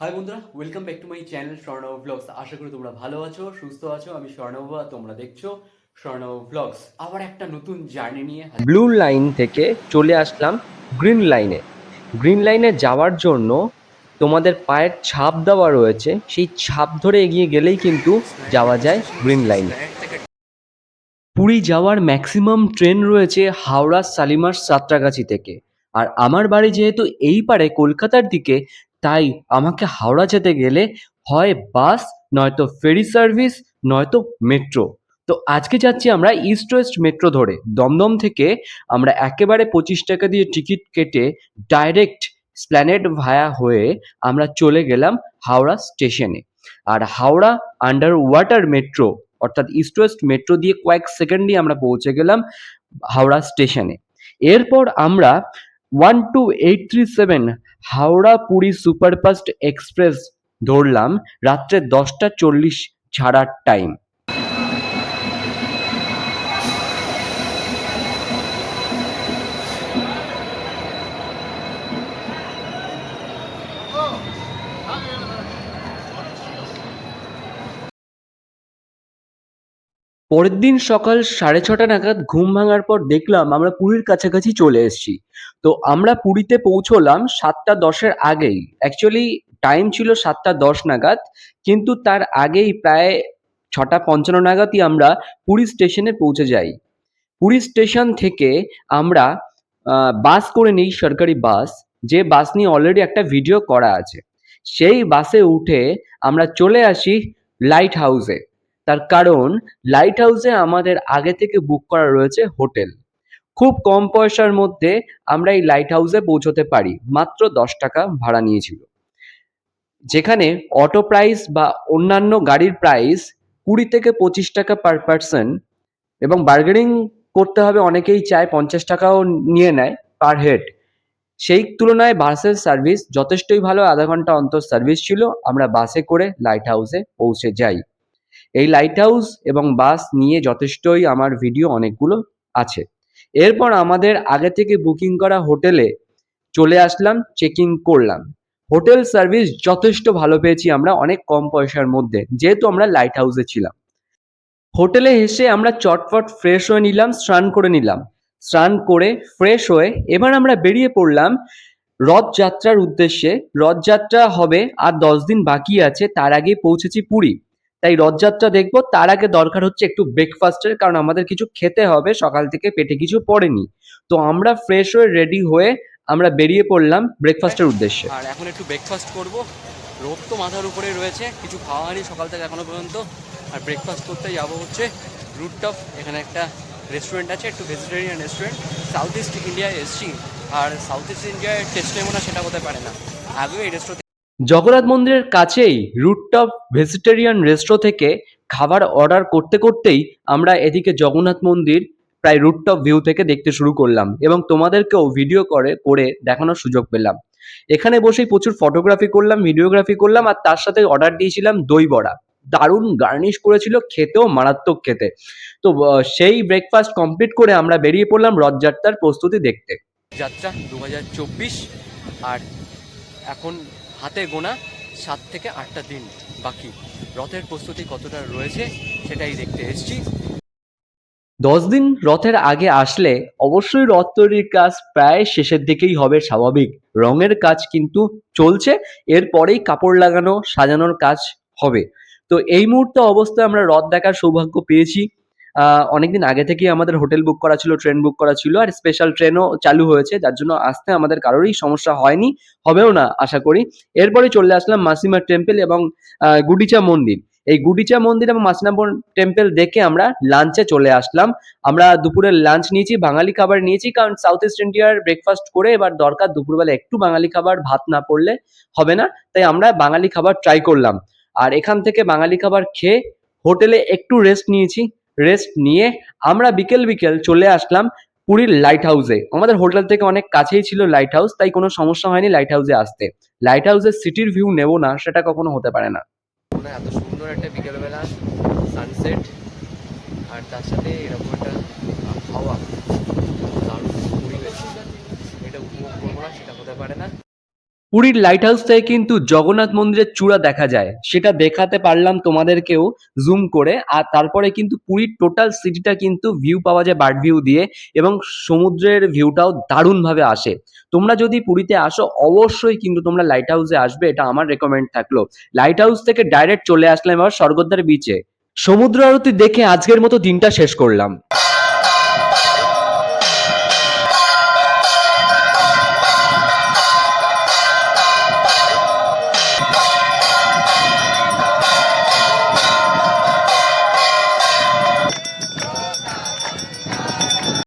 High বন্ধুরা, welcome back to my channel Swarnab blogs. আশা করি তোমরা ভালো আছো, সুস্থ আছো। আমি স্বর্ণব আর তোমরা দেখছো স্বর্ণব ব্লগস। আবার একটা নতুন জার্নি নিয়ে ব্লু লাইন থেকে চলে আসলাম গ্রিন লাইনে। গ্রিন লাইনে যাওয়ার জন্য তোমাদের পায়ের ছাপ দেওয়া রয়েছে, সেই ছাপ ধরে এগিয়ে গেলেই কিন্তু যাওয়া যায় গ্রিন লাইনে। পুরী যাওয়ার ম্যাক্সিমাম ট্রেন রয়েছে হাওড়া শালিমার সাঁতরাগাছি থেকে। আর আমার বাড়ি যেহেতু এই পারে কলকাতার দিকে, তাই আমাকে হাওড়া যেতে গেলে হয় বাস, নয়তো ফেরি সার্ভিস, নয়তো মেট্রো। তো আজকে যাচ্ছি আমরা ইস্ট ওয়েস্ট মেট্রো ধরে। দমদম থেকে আমরা একেবারে 25 টাকা দিয়ে টিকিট কেটে ডাইরেক্ট স্প্ল্যানেড ভায়া হয়ে আমরা চলে গেলাম হাওড়া স্টেশনে। আর হাওড়া আন্ডার ওয়াটার মেট্রো অর্থাৎ ইস্ট ওয়েস্ট মেট্রো দিয়ে কয়েক সেকেন্ডই আমরা পৌঁছে গেলাম হাওড়া স্টেশনে। এরপর আমরা 12837 হাওড়া পুরী সুপারফাস্ট এক্সপ্রেস ধরলাম রাত্রে 10টা 40 ছাড়ার টাইম। পরের দিন সকাল 6:30 নাগাদ ঘুম ভাঙার পর দেখলাম আমরা পুরীর কাছাকাছি চলে এসেছি। তো আমরা পুরীতে পৌঁছলাম 7টা 10-এর আগেই। অ্যাকচুয়ালি টাইম ছিল 7টা 10 নাগাদ, কিন্তু তার আগেই প্রায় 6টা 55 নাগাদই আমরা পুরী স্টেশনে পৌঁছে যাই। পুরী স্টেশন থেকে আমরা বাস করে নিই, সরকারি বাস। যে বাস নিয়ে অলরেডি একটা ভিডিও করা আছে। সেই বাসে উঠে আমরা চলে আসি লাইট হাউসে। তার কারণ লাইট হাউসে আমাদের আগে থেকে বুক করা রয়েছে হোটেল। খুব কম পয়সার মধ্যে আমরা এই লাইট হাউসে পৌঁছতে পারি, মাত্র 10 টাকা ভাড়া নিয়েছিল। যেখানে অটো প্রাইস বা অন্যান্য গাড়ির প্রাইস 20 থেকে 25 টাকা পার পার্সন, এবং বার্গেনিং করতে হবে, অনেকেই চায় 50 টাকাও নিয়ে নেয় পার হেড। সেই তুলনায় বাসের সার্ভিস যথেষ্টই ভালো, আধা ঘন্টা অন্তর সার্ভিস ছিল। আমরা বাসে করে লাইট হাউসে পৌঁছে যাই। এই লাইট হাউস এবং বাস নিয়ে যথেষ্টই আমার ভিডিও অনেকগুলো আছে। এরপর আমাদের আগে থেকে বুকিং করা হোটেলে চলে আসলাম, চেক ইন করলাম। হোটেল সার্ভিস যথেষ্ট ভালো পেয়েছি আমরা, অনেক কম পয়সার মধ্যে, যেহেতু আমরা লাইট হাউসে ছিলাম। হোটেলে এসে আমরা চটপট ফ্রেশ হয়ে নিলাম, স্নান করে নিলাম। স্নান করে ফ্রেশ হয়ে এবার আমরা বেরিয়ে পড়লাম রথযাত্রার উদ্দেশ্যে। রথযাত্রা হবে আর 10 দিন বাকি আছে, তার আগে পৌঁছেছি পুরী। তাই রথযাত্রা দেখবো, তার আগে দরকার হচ্ছে একটু ব্রেকফাস্টের, কারণ আমাদের কিছু খেতে হবে, সকাল থেকে পেটে কিছু পড়েনি। তো আমরা ফ্রেশ হয়ে রেডি হয়ে আমরা বেরিয়ে পড়লাম ব্রেকফাস্টের উদ্দেশ্যে। আর এখন একটু ব্রেকফাস্ট করব। রোদ তো মাথার উপরে রয়েছে, কিছু খাওয়া হয়নি সকাল থেকে এখনো পর্যন্ত। আর ব্রেকফাস্ট করতে যাবো হচ্ছে রুটটপ। এখানে একটা রেস্টুরেন্ট আছে, একটু ভেজিটেরিয়ান রেস্টুরেন্ট। সাউথ ইস্ট ইন্ডিয়ায় এসছি, আর সাউথ ইস্ট ইন্ডিয়ায় টেস্ট নেবো না সেটা হতে পারে না। আগেও এই রেস্টুরেন্ট জগন্নাথ মন্দিরের কাছেই রুটটপ ভেজিটেরিয়ান রেস্ট্রো থেকে খাবার অর্ডার করতে করতেই আমরা এদিকে জগন্নাথ মন্দির প্রায় রুটটপ ভিউ থেকে দেখতে শুরু করলাম, এবং তোমাদেরকেও ভিডিও করে করে দেখানোর সুযোগ পেলাম। এখানে বসেই প্রচুর ফটোগ্রাফি করলাম, ভিডিওগ্রাফি করলাম, আর তার সাথে অর্ডার দিয়েছিলাম দই বড়া। দারুণ গার্নিশ করেছিল, খেতেও মারাত্মক খেতে। তো সেই ব্রেকফাস্ট কমপ্লিট করে আমরা বেরিয়ে পড়লাম রথযাত্রার প্রস্তুতি দেখতে। যাত্রা 2024। আর এখন হাতে গোনা 7 থেকে 8টা দিন বাকি। রথের প্রস্তুতি কতটা রয়েছে সেটাই দেখতে এসছি। 10 দিন রথের আগে আসলে অবশ্যই রথ তৈরির কাজ প্রায় শেষের দিকেই হবে, স্বাভাবিক। রঙের কাজ কিন্তু চলছে, এরপরেই কাপড় লাগানো সাজানোর কাজ হবে। তো এই মুহূর্তে অবস্থায় আমরা রথ দেখার সৌভাগ্য পেয়েছি। অনেকদিন আগে থেকেই আমাদের হোটেল বুক করা ছিল, ট্রেন বুক করা ছিল, আর স্পেশাল ট্রেনও চালু হয়েছে, যার জন্য আসতে আমাদের কারোরই সমস্যা হয়নি, হবেও না আশা করি। এরপরে চলে আসলাম মাসিমা টেম্পল এবং গুডিচা মন্দির। এই গুডিচা মন্দির এবং মাসিমা টেম্পল দেখে আমরা লাঞ্চে চলে আসলাম। আমরা দুপুরের লাঞ্চ নিয়েছি, বাঙালি খাবার নিয়েছি, কারণ সাউথ ইস্ট ইন্ডিয়ার ব্রেকফাস্ট করে এবার দরকার দুপুরবেলা একটু বাঙালি খাবার, ভাত না পড়লে হবে না। তাই আমরা বাঙালি খাবার ট্রাই করলাম। আর এখান থেকে বাঙালি খাবার খেয়ে হোটেলে একটু রেস্ট নিয়েছি। রেস্ট নিয়ে আমরা বিকেল বিকেল চলে আসলাম পুরীর লাইট হাউসে। আমাদের হোটেল থেকে অনেক কাছেই ছিল লাইট হাউস, তাই কোনো সমস্যা হয়নি লাইট হাউসে আসতে। লাইট হাউসের সিটির ভিউ নেব না, সেটা কখনো হতে পারে না। এত সুন্দর একটা বিকেলবেলা সানসেট, আর তার সাথে এরকম একটা হাওয়া, দারুণ পরিবেশ, এটা উপভোগ করবো না সেটা হতে পারে না। পুরীর লাইট হাউস থেকে কিন্তু জগন্নাথ মন্দিরের চূড়া দেখা যায়, সেটা দেখাতে পারলাম তোমাদেরকেও জুম করে। আর তারপরে কিন্তু পুরীর টোটাল সিটিটা কিন্তু ভিউ পাওয়া যায় বার্ড ভিউ দিয়ে, এবং সমুদ্রের ভিউটাও দারুণভাবে আসে। তোমরা যদি পুরীতে আসো অবশ্যই কিন্তু তোমরা লাইট হাউসে আসবে, এটা আমার রেকমেন্ড থাকলো। লাইট হাউস থেকে ডাইরেক্ট চলে আসলাম এবার স্বর্গদ্বার বিচে। সমুদ্র আরতি দেখে আজকের মতো দিনটা শেষ করলাম।